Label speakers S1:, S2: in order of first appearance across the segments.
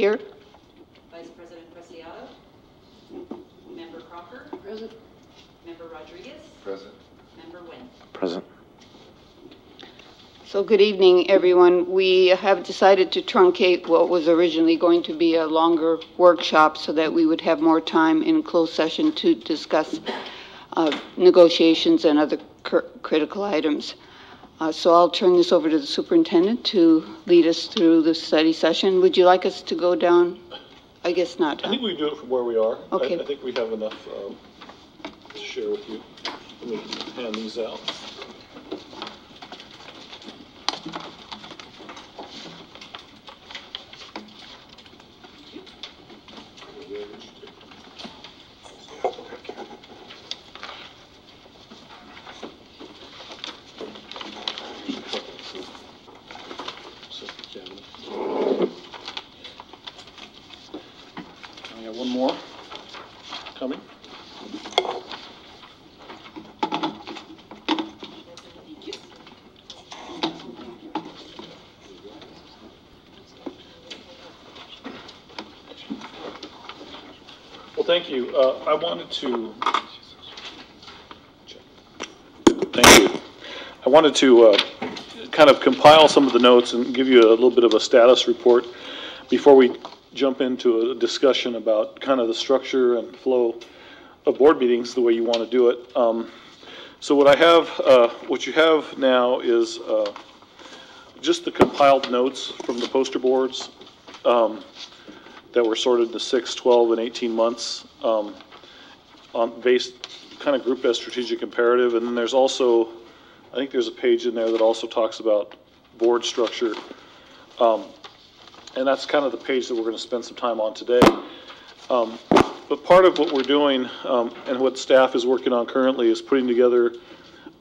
S1: Here.
S2: Vice President Preciado. Member Crocker.
S1: Present.
S2: Member Rodriguez.
S3: Present.
S2: Member Nguyen.
S4: Present.
S1: So good evening, everyone. We have decided to truncate what was originally going to be a longer workshop so that we would have more time in closed session to discuss negotiations and other critical items. So I'll turn this over to the superintendent to lead us through the study session. Would you like us to go down? I guess not.
S5: I think we can do it from where we are.
S1: Okay.
S5: I think we have enough to share with you. Let me hand these out. I got one more coming. Well, thank you. I wanted to. Thank you. I wanted to kind of compile some of the notes and give you a little bit of a status report before we jump into a discussion about kind of the structure and flow of board meetings the way you want to do it. So what I have, what you have now is just the compiled notes from the poster boards that were sorted into 6, 12, and 18 months on based kind of grouped as strategic imperative. And then there's also, I think there's a page in there that also talks about board structure. And that's kind of the page that we're going to spend some time on today. But part of what we're doing and what staff is working on currently is putting together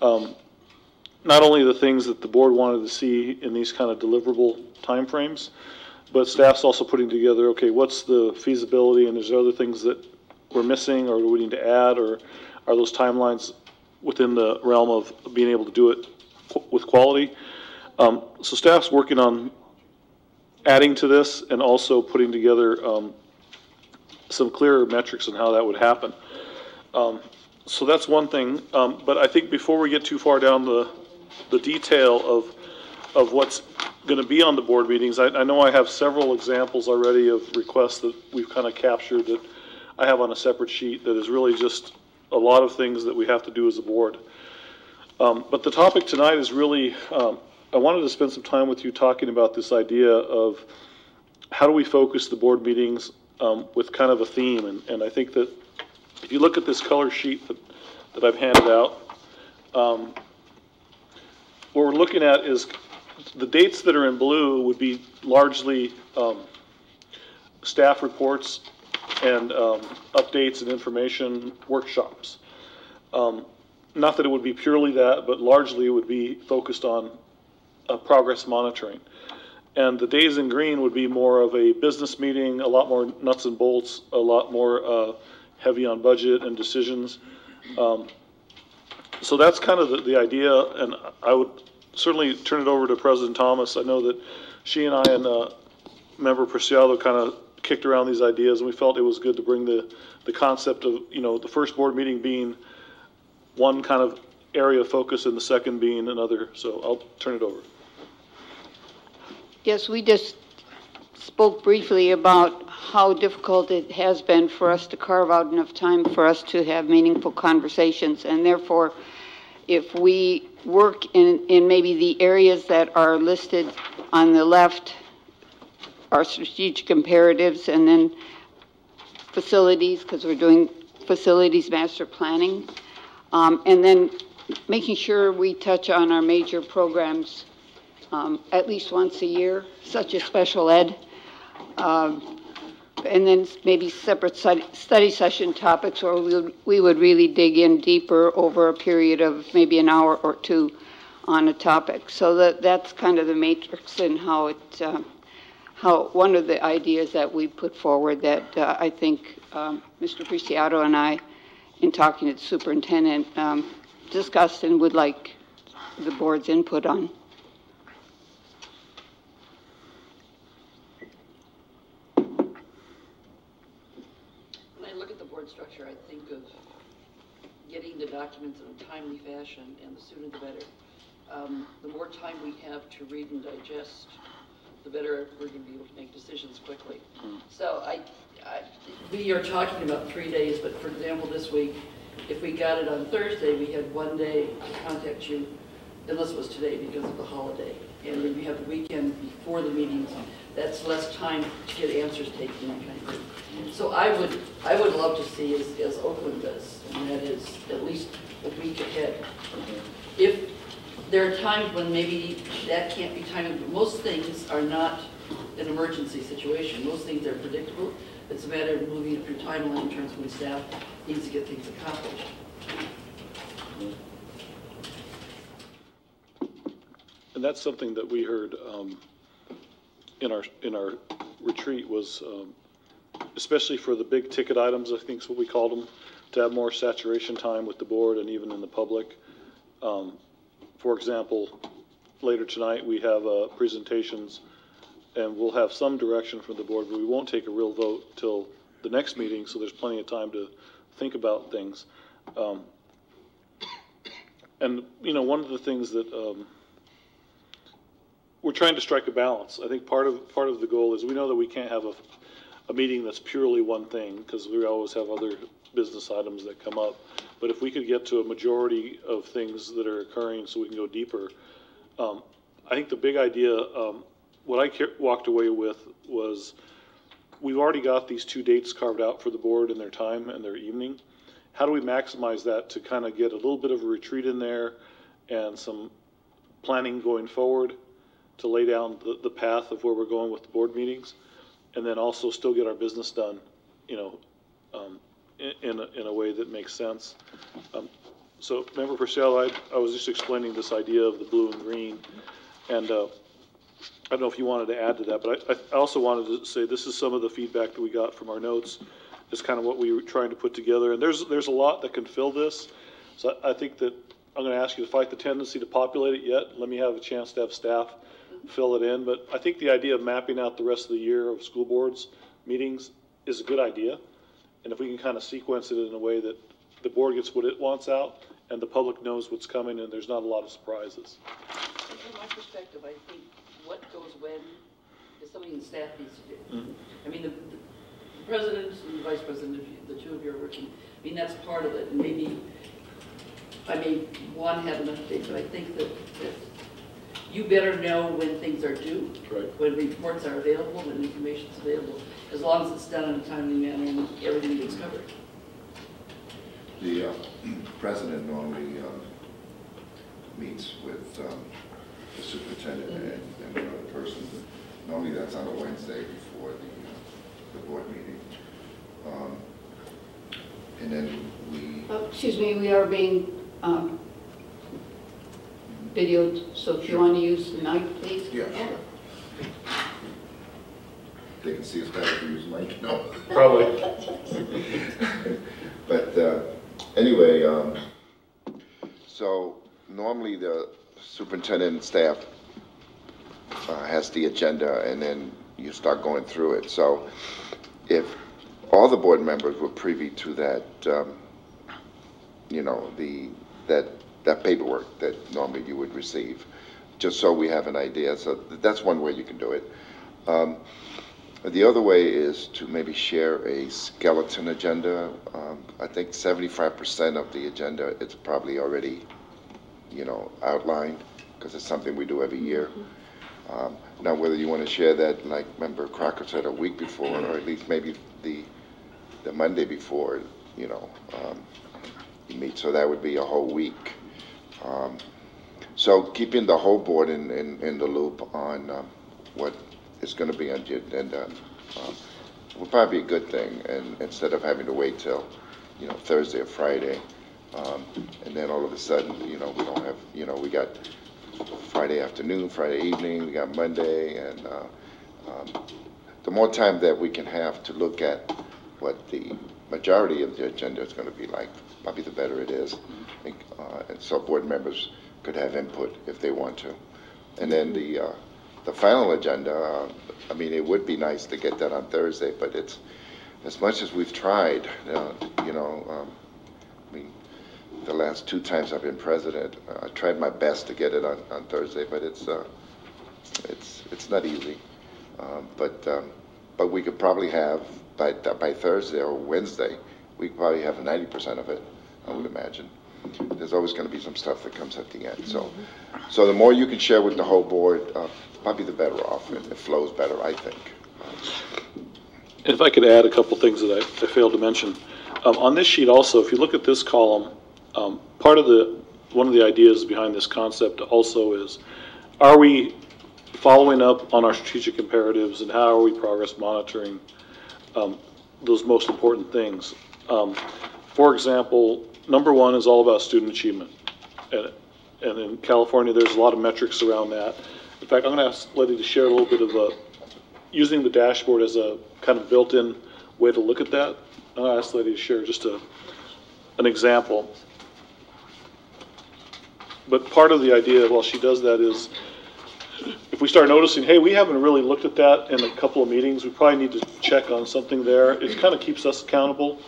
S5: not only the things that the board wanted to see in these kind of deliverable timeframes, but staff's also putting together, okay, what's the feasibility, and there's other things that we're missing or do we need to add, or are those timelines within the realm of being able to do it with quality. So staff's working on adding to this and also putting together some clearer metrics on how that would happen. So that's one thing, but I think before we get too far down the detail of what's going to be on the board meetings, I know I have several examples already of requests that we've kind of captured that I have on a separate sheet that is really just a lot of things that we have to do as a board. But the topic tonight is really, I wanted to spend some time with you talking about this idea of how do we focus the board meetings with kind of a theme. And I think that if you look at this color sheet that I've handed out, what we're looking at is the dates that are in blue would be largely staff reports and updates and information workshops. Not that it would be purely that, but largely it would be focused on progress monitoring. And the days in green would be more of a business meeting, a lot more nuts and bolts, a lot more heavy on budget and decisions. So that's kind of the idea, and I would certainly turn it over to President Thomas. I know that she and I and Member Preciado kind of kicked around these ideas, and we felt it was good to bring the concept of, you know, the first board meeting being one kind of area of focus and the second being another. So I'll turn it over.
S1: Yes, we just spoke briefly about how difficult it has been for us to carve out enough time for us to have meaningful conversations, and therefore if we work in maybe the areas that are listed on the left, our strategic imperatives, and then facilities, because we're doing facilities master planning, and then making sure we touch on our major programs at least once a year, such as special ed, and then maybe separate study session topics where we would really dig in deeper over a period of maybe an hour or two on a topic. So that's kind of the matrix and how it, how one of the ideas that we put forward that I think Mr. Preciado and I, in talking to the superintendent, discussed and would like the board's input on.
S3: fashion, and the sooner the better. The more time we have to read and digest, the better we're going to be able to make decisions quickly. So we are talking about 3 days, but for example, this week, if we got it on Thursday, we had 1 day to contact you, unless it was today because of the holiday. And then we have the weekend before the meetings. That's less time to get answers taken, that kind of thing. So I would love to see, as Oakland does, and that is at least a week ahead. If there are times when maybe that can't be timed, but most things are not an emergency situation. Most things are predictable. It's a matter of moving up your timeline in terms of when staff needs to get things accomplished.
S5: And that's something that we heard in our retreat was, especially for the big ticket items, I think is what we called them, to have more saturation time with the board and even in the public. For example, later tonight we have presentations, and we'll have some direction from the board, but we won't take a real vote till the next meeting, so there's plenty of time to think about things. And you know, one of the things that we're trying to strike a balance. I think part of the goal is we know that we can't have a meeting that's purely one thing, because we always have other business items that come up. But if we could get to a majority of things that are occurring so we can go deeper, I think the big idea, what I walked away with was we've already got these 2 dates carved out for the board and their time and their evening. How do we maximize that to kind of get a little bit of a retreat in there and some planning going forward to lay down the path of where we're going with the board meetings, and then also still get our business done, you know, in a way that makes sense. So, Member Purcell, I was just explaining this idea of the blue and green, and I don't know if you wanted to add to that, but I also wanted to say this is some of the feedback that we got from our notes. It's kind of what we were trying to put together, and there's a lot that can fill this. So I think that I'm going to ask you to fight the tendency to populate it yet. Let me have a chance to have staff fill it in. But I think the idea of mapping out the rest of the year of school boards meetings is a good idea. And if we can kind of sequence it in a way that the board gets what it wants out and the public knows what's coming and there's not a lot of surprises.
S3: From my perspective, I think what goes when is something the staff needs to do.
S5: Mm-hmm.
S3: I mean, the president and the vice president, the 2 of you are working. I mean, that's part of it. And maybe I may want to have an update, but I think that you better know when things are due,
S5: right,
S3: when reports are available, when information is available, as long as it's done in a timely manner and everything gets covered.
S4: The president normally meets with the superintendent and the other person. Normally that's on a Wednesday before the board meeting. And then we...
S1: Excuse me, we are being videoed, so if you want to use the mic, please.
S4: Yeah, sure. They can see us better if we use the mic. No.
S5: Probably.
S4: But anyway, so normally the superintendent and staff has the agenda, and then you start going through it. So if all the board members were privy to that, you know, that paperwork that normally you would receive, just so we have an idea. So that's one way you can do it. The other way is to maybe share a skeleton agenda. I think 75% of the agenda is probably already, you know, outlined, because it's something we do every year. Now, whether you want to share that, like Member Crocker said, a week before, or at least maybe the Monday before, you know, you meet, so that would be a whole week. So keeping the whole board in the loop on what is going to be on the agenda would probably be a good thing, and instead of having to wait till, you know, Thursday or Friday, and then all of a sudden, you know, we don't have, you know, we got Friday afternoon, Friday evening, we got Monday, and the more time that we can have to look at what the majority of the agenda is going to be like, probably the better it is. And so board members could have input if they want to. And then the final agenda, I mean, it would be nice to get that on Thursday, but it's, as much as we've tried, you know, I mean, the last 2 times I've been president. I tried my best to get it on Thursday, but it's not easy. But we could probably have, by Thursday or Wednesday, we could probably have 90% of it, I would imagine. There's always going to be some stuff that comes at the end. So the more you can share with the whole board, probably the better off, and it flows better, I think.
S5: And if I could add a couple things that I failed to mention. On this sheet also, if you look at this column, one of the ideas behind this concept also is, are we following up on our strategic imperatives, and how are we progress monitoring those most important things? For example, number 1 is all about student achievement. And in California, there's a lot of metrics around that. In fact, I'm going to ask Letty to share a little bit of using the dashboard as a kind of built-in way to look at that. I'm going to ask Letty to share just an example. But part of the idea while she does that is, if we start noticing, hey, we haven't really looked at that in a couple of meetings, we probably need to check on something there. It kind of keeps us accountable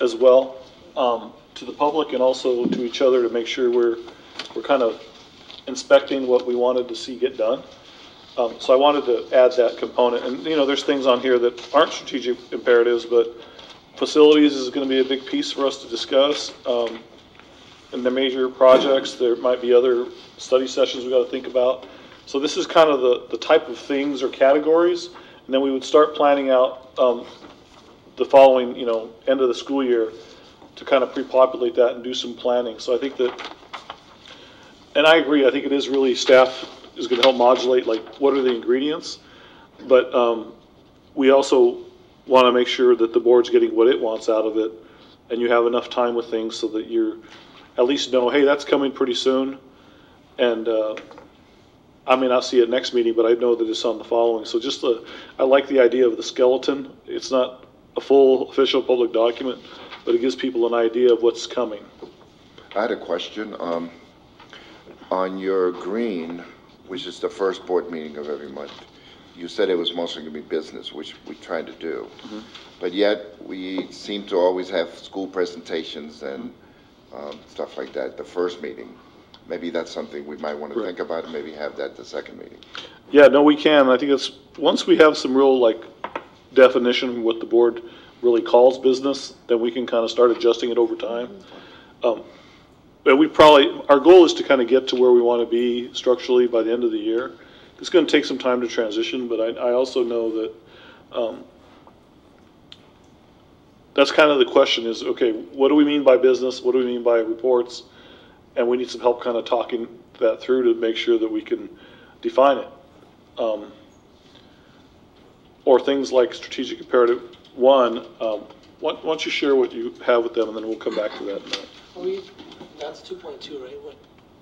S5: as well to the public and also to each other, to make sure we're kind of inspecting what we wanted to see get done. So I wanted to add that component. And, there's things on here that aren't strategic imperatives, but facilities is going to be a big piece for us to discuss. And the major projects, there might be other study sessions we've got to think about. So this is kind of the type of things or categories. And then we would start planning out the following, end of the school year to kind of pre-populate that and do some planning. So I think that, and I agree, I think it is really staff is going to help modulate, like, what are the ingredients? But we also want to make sure that the board's getting what it wants out of it, and you have enough time with things so that you're at least know, hey, that's coming pretty soon. And I may not see it next meeting, but I know that it's on the following. So just I like the idea of the skeleton. It's not a full official public document, but it gives people an idea of what's coming.
S4: I had a question. On your green, which is the first board meeting of every month, you said it was mostly going to be business, which we tried to do. Mm-hmm. But yet we seem to always have school presentations and stuff like that the first meeting. Maybe that's something we might want to think about, and maybe have that the second meeting. Yeah,
S5: no, we can. I think it's, once we have some real, definition of what the board really calls business, then we can kind of start adjusting it over time. But our goal is to kind of get to where we want to be structurally by the end of the year. It's going to take some time to transition, but I also know that that's kind of the question is, okay, what do we mean by business? What do we mean by reports? And we need some help kind of talking that through to make sure that we can define it. Or things like strategic imperative 1, why don't you share what you have with them, and then we'll come back to that in a minute.
S6: That's 2.2, right? What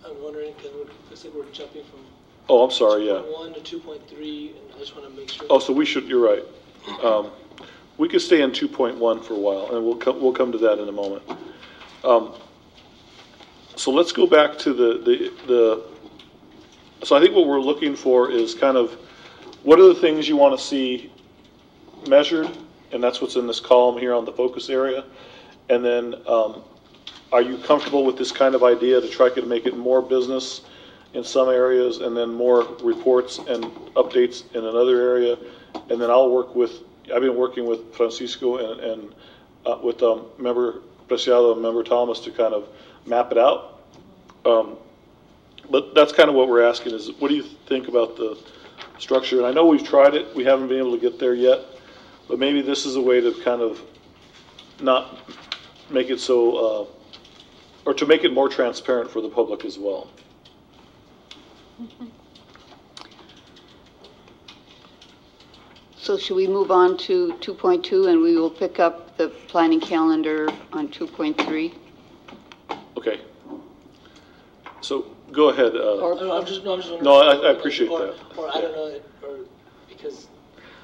S6: I'm wondering, because it looks like we're jumping from
S5: Oh, I'm sorry, yeah.
S6: 2.1 to 2.3, and I just want to make sure.
S5: Oh, so you're right. We could stay in 2.1 for a while, and we'll come to that in a moment. So let's go back to so I think what we're looking for is kind of, what are the things you want to see measured? And that's what's in this column here on the focus area. And then, are you comfortable with this kind of idea to try to make it more business in some areas, and then more reports and updates in another area? And then I've been working with Francisco and with Member Preciado and Member Thomas to kind of map it out. But that's kind of what we're asking is, what do you think about the structure? And I know we've tried it, we haven't been able to get there yet, but maybe this is a way to kind of not make it so, or to make it more transparent for the public as well.
S1: So should we move on to 2.2, and we will pick up the planning calendar on 2.3?
S5: Okay. So go ahead.
S6: I'm just wondering.
S5: No, I appreciate that.
S6: Or I don't know, or because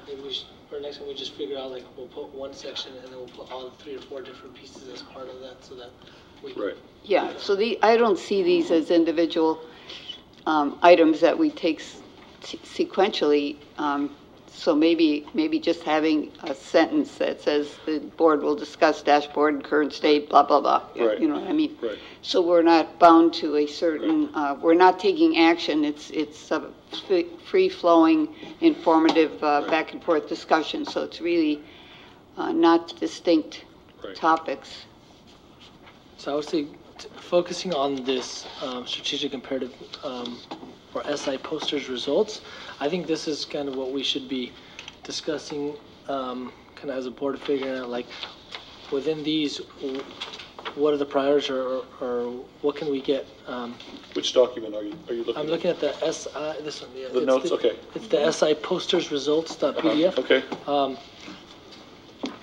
S6: maybe or next time we just figure out, we'll put one section and then we'll put all 3 or 4 different pieces as part of that, so that we can.
S5: Right.
S1: Yeah, so I don't see these as individual items that we take sequentially. So maybe just having a sentence that says the board will discuss dashboard and current state, blah, blah, blah.
S5: Right.
S1: You know what I mean?
S5: Right.
S1: So we're not bound to a certain, we're not taking action. It's a free-flowing, informative, back and forth discussion. So it's really not distinct topics.
S6: So I would say focusing on this strategic imperative or SI posters results, I think this is kind of what we should be discussing kind of as a board, figuring out like within these, what are the priorities or what can we get?
S5: Which document are you looking at?
S6: I'm looking at the SI, this one. Yeah,
S5: The notes, okay.
S6: It's the SI posters results.pdf.
S5: Okay.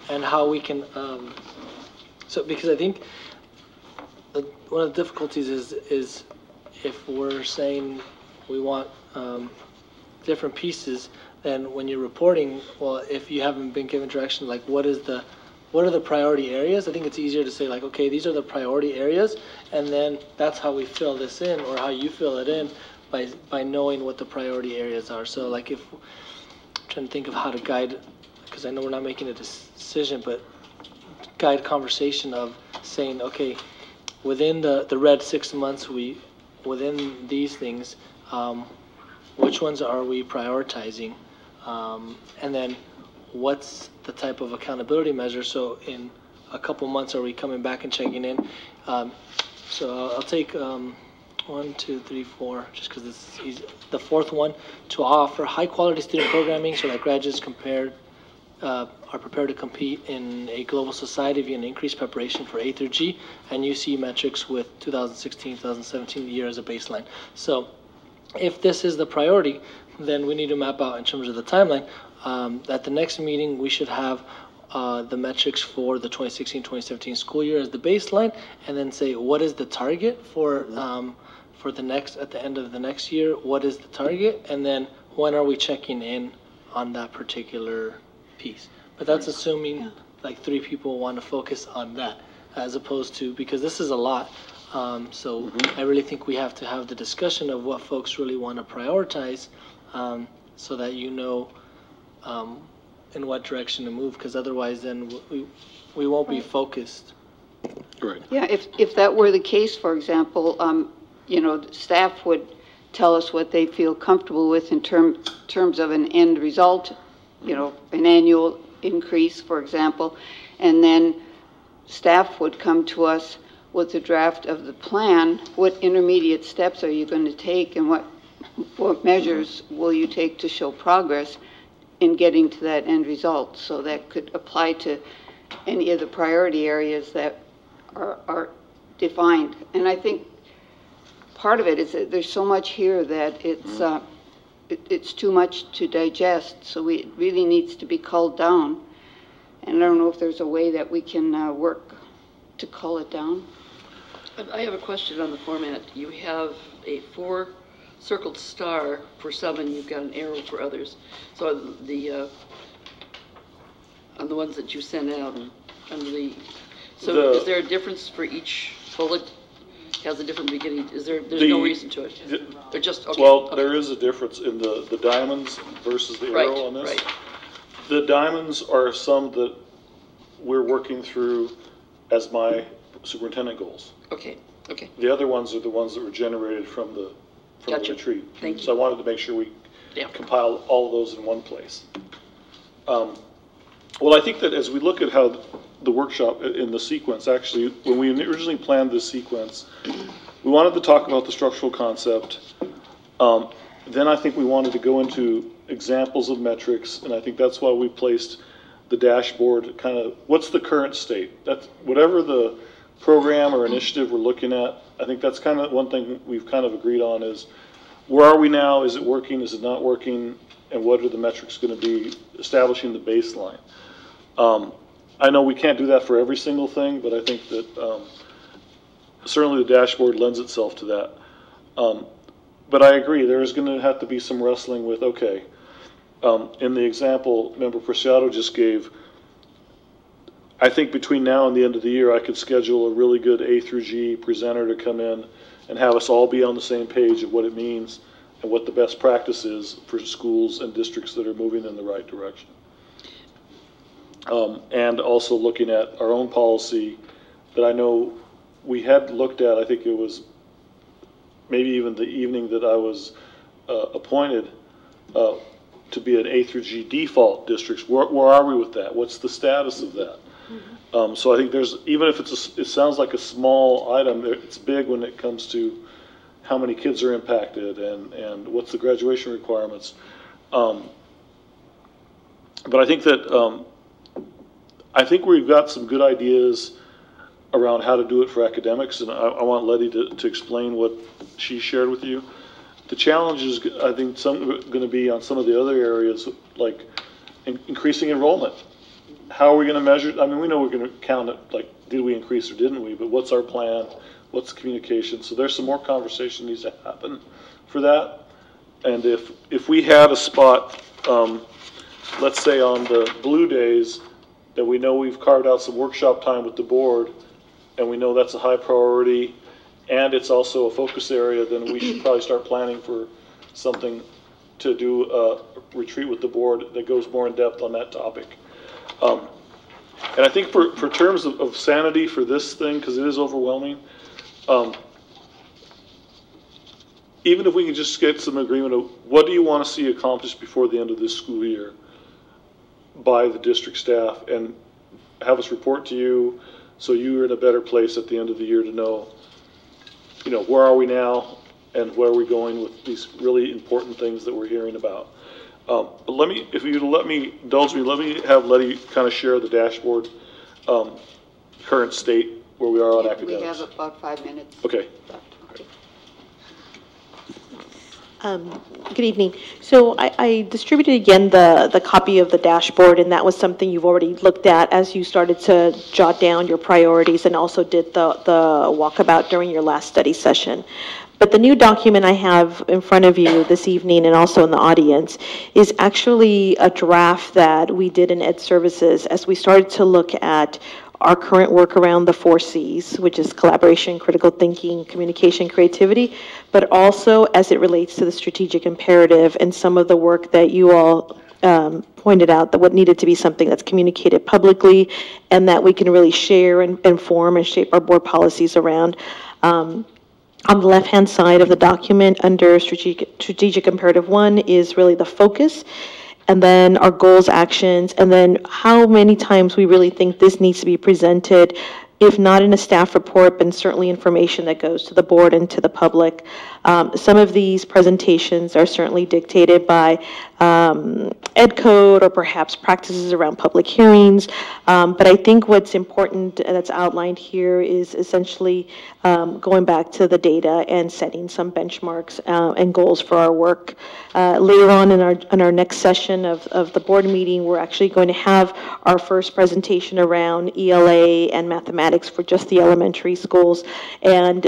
S6: And how we can, so because I think one of the difficulties is if we're saying we want different pieces, then when you're reporting, well, if you haven't been given direction, like what are the priority areas? I think it's easier to say like, okay, these are the priority areas, and then that's how we fill this in, or how you fill it in by knowing what the priority areas are. So like if I'm trying to think of how to guide, because I know we're not making a decision, but guide conversation of saying, okay, within the red 6 months, within these things, which ones are we prioritizing? And then what's the type of accountability measure? So in a couple months, are we coming back and checking in? So I'll take 1, 2, 3, 4, just because this is easy. The fourth one, to offer high quality student programming so that graduates are prepared to compete in a global society via an increased preparation for A through G, and you see metrics with 2016, 2017 year as a baseline. So if this is the priority, then we need to map out in terms of the timeline. At the next meeting, we should have the metrics for the 2016-2017 school year as the baseline, and then say what is the target for the next, at the end of the next year, what is the target, and then when are we checking in on that particular piece. But that's assuming like 3 people want to focus on that, as opposed to, because this is a lot. So I really think we have to have the discussion of what folks really want to prioritize, so that you know in what direction to move, because otherwise then we won't be focused.
S5: Right.
S1: Yeah, if that were the case, for example, you know, staff would tell us what they feel comfortable with in terms of an end result, you know, an annual increase, for example, and then staff would come to us with a draft of the plan. What intermediate steps are you going to take, and what measures will you take to show progress in getting to that end result? So that could apply to any of the priority areas that are defined. And I think part of it is that there's so much here that it's too much to digest, so it really needs to be culled down. And I don't know if there's a way that we can work to cull it down.
S3: I have a question on the format. You have a 4 circled star for some, and you've got an arrow for others. So on the ones that you sent out, is there a difference for each bullet? Has a different beginning? There's no reason to it? They're just, okay.
S5: Well,
S3: okay.
S5: there is a difference in the diamonds versus the arrow on this.
S3: Right.
S5: The diamonds are some that we're working through as my superintendent goals.
S3: Okay.
S5: The other ones are the ones that were generated from the
S3: Gotcha.
S5: retreat.
S3: Thank you.
S5: So I wanted to make sure we compile all of those in one place. Well, I think that as we look at how the workshop in the sequence, actually, when we originally planned this sequence, we wanted to talk about the structural concept. Then I think we wanted to go into examples of metrics, and I think that's why we placed the dashboard kind of, what's the current state? That's whatever the program or initiative we're looking at. I think that's kind of one thing we've kind of agreed on is, where are we now? Is it working? Is it not working? And what are the metrics going to be? Establishing the baseline. I know we can't do that for every single thing, but I think that certainly the dashboard lends itself to that. But I agree, there is going to have to be some wrestling with, okay, in the example Member Preciado just gave, I think between now and the end of the year, I could schedule a really good A through G presenter to come in and have us all be on the same page of what it means and what the best practice is for schools and districts that are moving in the right direction. And also looking at our own policy that I know we had looked at. I think it was maybe even the evening that I was appointed to be an A through G default districts. Where are we with that? What's the status of that? So I think there's, even if it sounds like a small item, it's big when it comes to how many kids are impacted and what's the graduation requirements. But I think that I think we've got some good ideas around how to do it for academics, and I want Letty to explain what she shared with you. The challenge is, I think, going to be on some of the other areas, like increasing enrollment. How are we going to measure? I mean, we know we're going to count it, like, did we increase or didn't we? But what's our plan? What's the communication? So there's some more conversation needs to happen for that. And if we had a spot, let's say on the blue days, that we know we've carved out some workshop time with the board, and we know that's a high priority, and it's also a focus area, then we should probably start planning for something to do a retreat with the board that goes more in depth on that topic. And I think for terms of sanity for this thing, because it is overwhelming, even if we can just get some agreement of what do you want to see accomplished before the end of this school year by the district staff, and have us report to you so you're in a better place at the end of the year to know, where are we now and where are we going with these really important things that we're hearing about. But if you indulge me, let me have Letty kind of share the dashboard current state where we are on academics.
S1: We have about 5 minutes.
S5: Okay.
S7: Good evening. So I distributed again the copy of the dashboard, and that was something you've already looked at as you started to jot down your priorities and also did the walkabout during your last study session. But the new document I have in front of you this evening and also in the audience is actually a draft that we did in Ed Services as we started to look at our current work around the 4 C's, which is collaboration, critical thinking, communication, creativity, but also as it relates to the strategic imperative and some of the work that you all pointed out that what needed to be something that's communicated publicly and that we can really share and inform and shape our board policies around. On the left-hand side of the document under strategic imperative 1 is really the focus, and then our goals, actions, and then how many times we really think this needs to be presented, if not in a staff report, but certainly information that goes to the board and to the public. Some of these presentations are certainly dictated by ed code or perhaps practices around public hearings. But I think what's important that's outlined here is essentially going back to the data and setting some benchmarks and goals for our work. Later on in our next session of the board meeting, we're actually going to have our first presentation around ELA and mathematics for just the elementary schools. And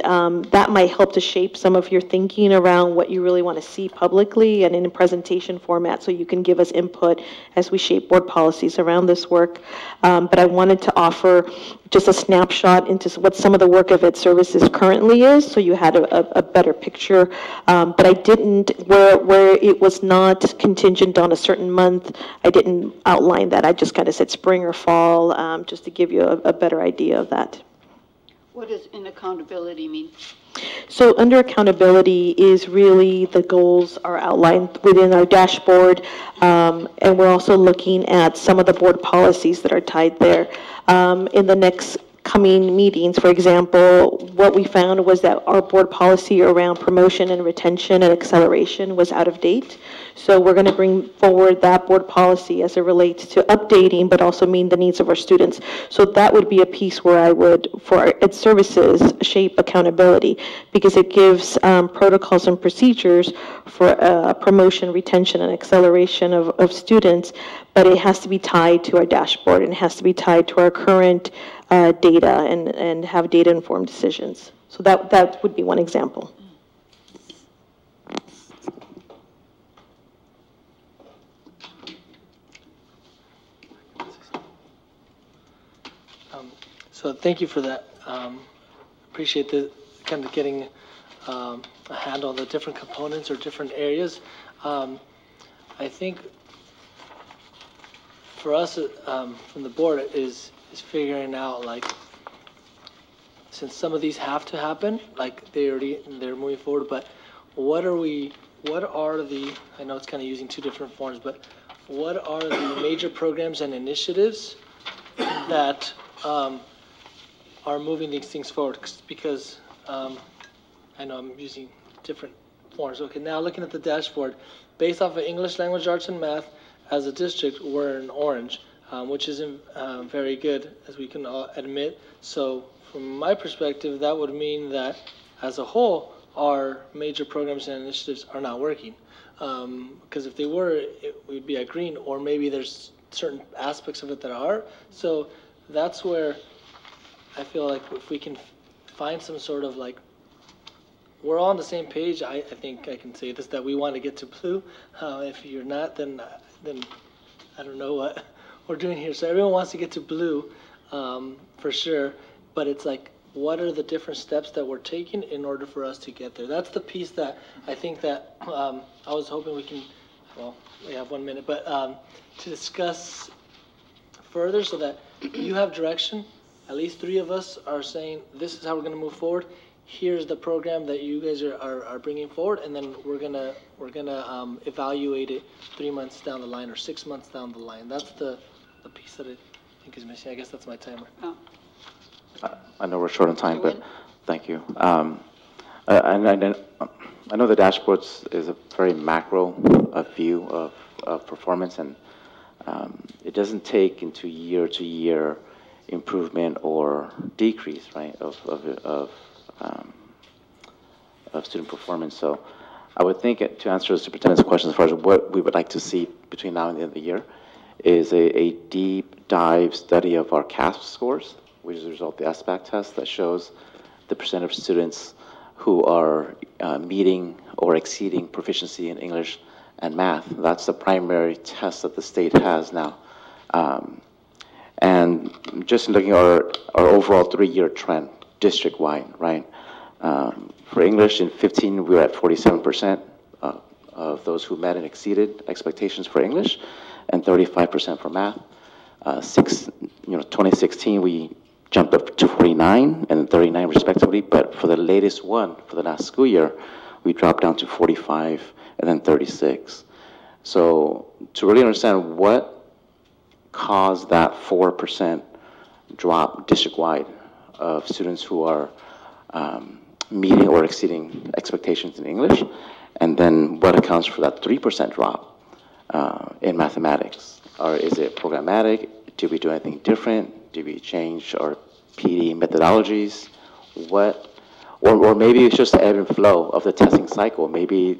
S7: that might help to shape some of your thinking around what you really want to see publicly and in a presentation format, so you can give us input as we shape board policies around this work. But I wanted to offer just a snapshot into what some of the work of Ed Services currently is, so you had a better picture. But I didn't, where it was not contingent on a certain month, I didn't outline that. I just kind of said spring or fall, just to give you a better idea of that.
S1: What does inaccountability mean?
S7: So under accountability is really the goals are outlined within our dashboard, and we're also looking at some of the board policies that are tied there. In the next coming meetings, for example, what we found was that our board policy around promotion and retention and acceleration was out of date. So we're going to bring forward that board policy as it relates to updating, but also meeting the needs of our students. So that would be a piece where I would, for Ed Services, shape accountability, because it gives protocols and procedures for promotion, retention, and acceleration of students, but it has to be tied to our dashboard and it has to be tied to our current data and have data-informed decisions. So that would be one example.
S6: So thank you for that. Appreciate the kind of getting a handle on the different components or different areas. I think for us from the board is figuring out, like, since some of these have to happen, like they're moving forward, but what are the, I know it's kind of using two different forms, but what are the major programs and initiatives that are moving these things forward? Because I know I'm using different forms. Okay, now looking at the dashboard, based off of English language arts and math, as a district, we're in orange, which isn't very good, as we can all admit. So from my perspective, that would mean that as a whole, our major programs and initiatives are not working. Because if they were, we'd be at green, or maybe there's certain aspects of it that are. So that's where I feel like if we can find some sort of, like, we're all on the same page. I think I can say this, that we want to get to blue. If you're not, then I don't know what we're doing here. So everyone wants to get to blue, for sure. But it's like, what are the different steps that we're taking in order for us to get there? That's the piece that I think that I was hoping we can, well, we have 1 minute, but to discuss further so that you have direction. At least 3 of us are saying, this is how we're going to move forward. Here's the program that you guys are bringing forward, and then we're gonna evaluate it 3 months down the line or 6 months down the line. That's the piece that I think is missing. I guess that's my timer.
S1: Oh.
S8: I know we're short on time, but thank you. I know the dashboards is a very macro view of performance, and it doesn't take into year-to-year improvement or decrease, right, of student performance. So I would think, to answer the superintendent's question as far as what we would like to see between now and the end of the year, is a deep dive study of our CASP scores, which is the result of the SBAC test that shows the percent of students who are meeting or exceeding proficiency in English and math. That's the primary test that the state has now. And just looking at our overall 3-year trend, district-wide, right? For English in 15, we were at 47% of those who met and exceeded expectations for English, and 35% for math. 2016, we jumped up to 49 and 39 respectively, but for the latest one, for the last school year, we dropped down to 45 and then 36. So to really understand what caused that 4% drop district-wide of students who are meeting or exceeding expectations in English, and then what accounts for that 3% drop in mathematics? Or is it programmatic? Did we do anything different? Did we change our PD methodologies? Or maybe it's just the ebb and flow of the testing cycle. Maybe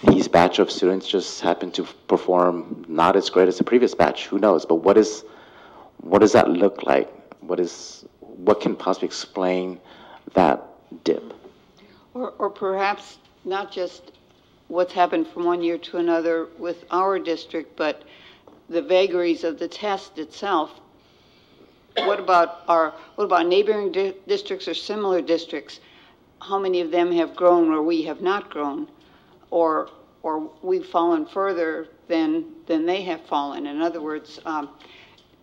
S8: these batch of students just happen to perform not as great as the previous batch. Who knows? But what does that look like? What can possibly explain that dip?
S1: Or perhaps not just what's happened from one year to another with our district, but the vagaries of the test itself. What about neighboring districts or similar districts? How many of them have grown or we have not grown, or we've fallen further than they have fallen? In other words,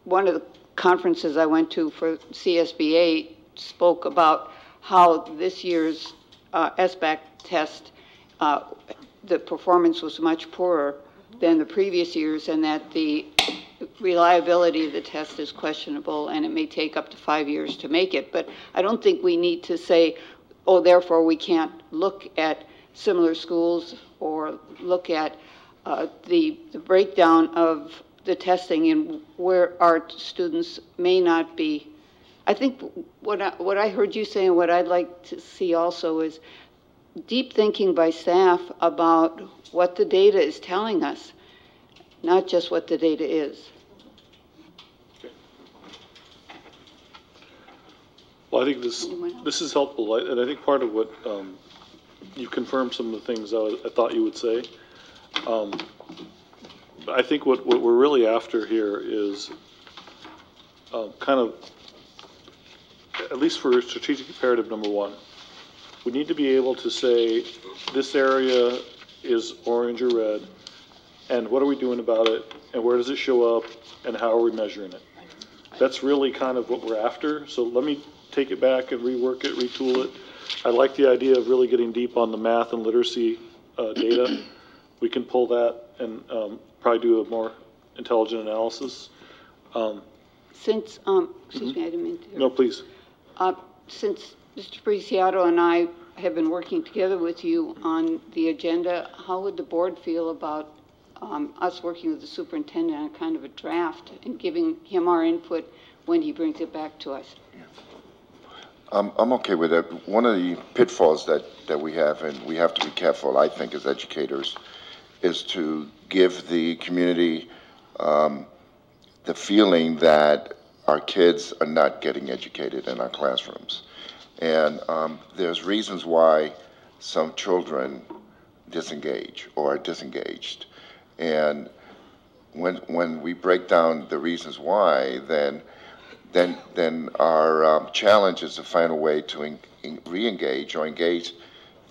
S1: one of the conferences I went to for CSBA spoke about how this year's SBAC test, the performance was much poorer than the previous years, and that the reliability of the test is questionable, and it may take up to 5 years to make it. But I don't think we need to say, oh, therefore we can't look at similar schools or look at the breakdown of the testing and where our students may not be. I think what I heard you say and what I'd like to see also is deep thinking by staff about what the data is telling us, not just what the data is.
S5: Well, I think this is helpful, and I think part of what you confirmed some of the things I thought you would say. I think what we're really after here is kind of, at least for strategic imperative number 1, We need to be able to say, this area is orange or red, and what are we doing about it, and where does it show up, and how are we measuring it? That's really kind of what we're after, so let me take it back and rework it, retool it. I like the idea of really getting deep on the math and literacy data. We can pull that and probably do a more intelligent analysis.
S1: Since, excuse me, I didn't mean to.
S5: No, please.
S1: Since Mr. Preciado and I have been working together with you on the agenda, how would the board feel about us working with the superintendent on kind of a draft and giving him our input when he brings it back to us?
S4: I'm okay with it. One of the pitfalls that we have, and we have to be careful, I think, as educators, is to give the community the feeling that our kids are not getting educated in our classrooms. And there's reasons why some children disengage or are disengaged. And when we break down the reasons why, then our challenge is to find a way to re-engage or engage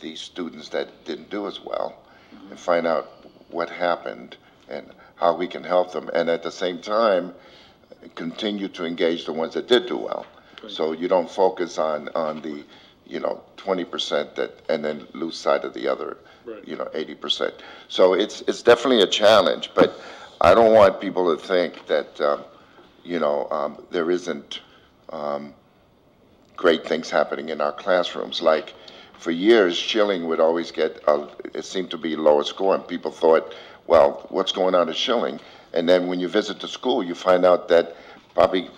S4: these students that didn't do as well and find out what happened and how we can help them. And at the same time, continue to engage the ones that did do well. Right. So you don't focus on the, 20% that, and then lose sight of the other, right. 80%. So it's definitely a challenge, but I don't want people to think that, there isn't great things happening in our classrooms. Like for years, Schilling would always get, it seemed to be lower score, and people thought, well, what's going on at Schilling? And then when you visit the school, you find out that probably,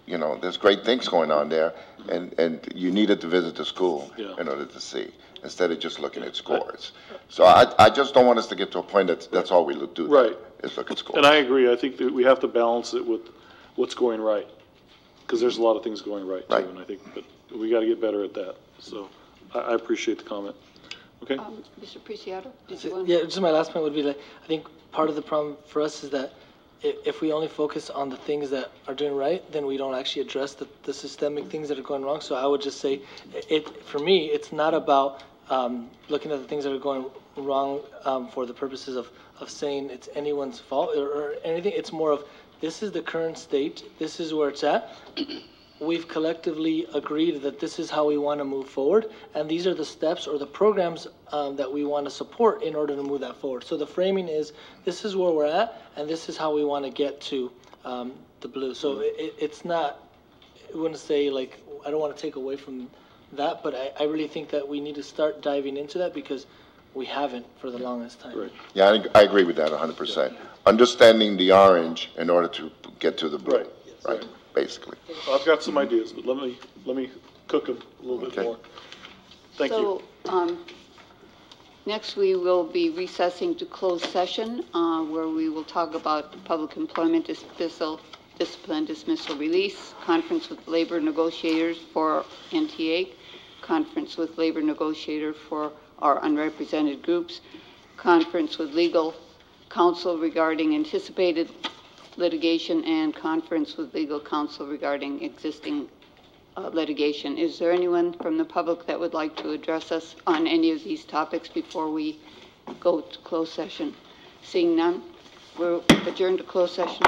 S4: there's great things going on there, and you needed to visit the school in order to see, instead of just looking at scores. So I just don't want us to get to a point that's all we do.
S5: Right.
S4: Is look at scores.
S5: And I agree. I think that we have to balance it with what's going right, because there's a lot of things going right, too, and I think that we got to get better at that. So I appreciate the comment. Okay.
S1: Mr. Preciado, did you want?
S6: Yeah, just my last point would be like, I think part of the problem for us is that if we only focus on the things that are doing right, then we don't actually address the systemic things that are going wrong. So I would just say, for me, it's not about looking at the things that are going wrong for the purposes of saying it's anyone's fault or anything. It's more of, this is the current state, this is where it's at. We've collectively agreed that this is how we want to move forward, and these are the steps or the programs that we want to support in order to move that forward. So the framing is, this is where we're at, and this is how we want to get to the blue. So it's not, I wouldn't say, like, I don't want to take away from that, but I really think that we need to start diving into that, because we haven't for the longest time.
S5: Right.
S4: Yeah, I agree with that 100%. Yeah. Understanding the orange in order to get to the blue, right? Basically.
S5: I've got some ideas, but let me cook them a little bit more. Thank you.
S1: So next we will be recessing to closed session where we will talk about public employment discipline, dismissal, release, conference with labor negotiators for NTA, conference with labor negotiator for our unrepresented groups, conference with legal counsel regarding anticipated litigation, and conference with legal counsel regarding existing litigation. Is there anyone from the public that would like to address us on any of these topics before we go to closed session? Seeing none, we're adjourned to closed session.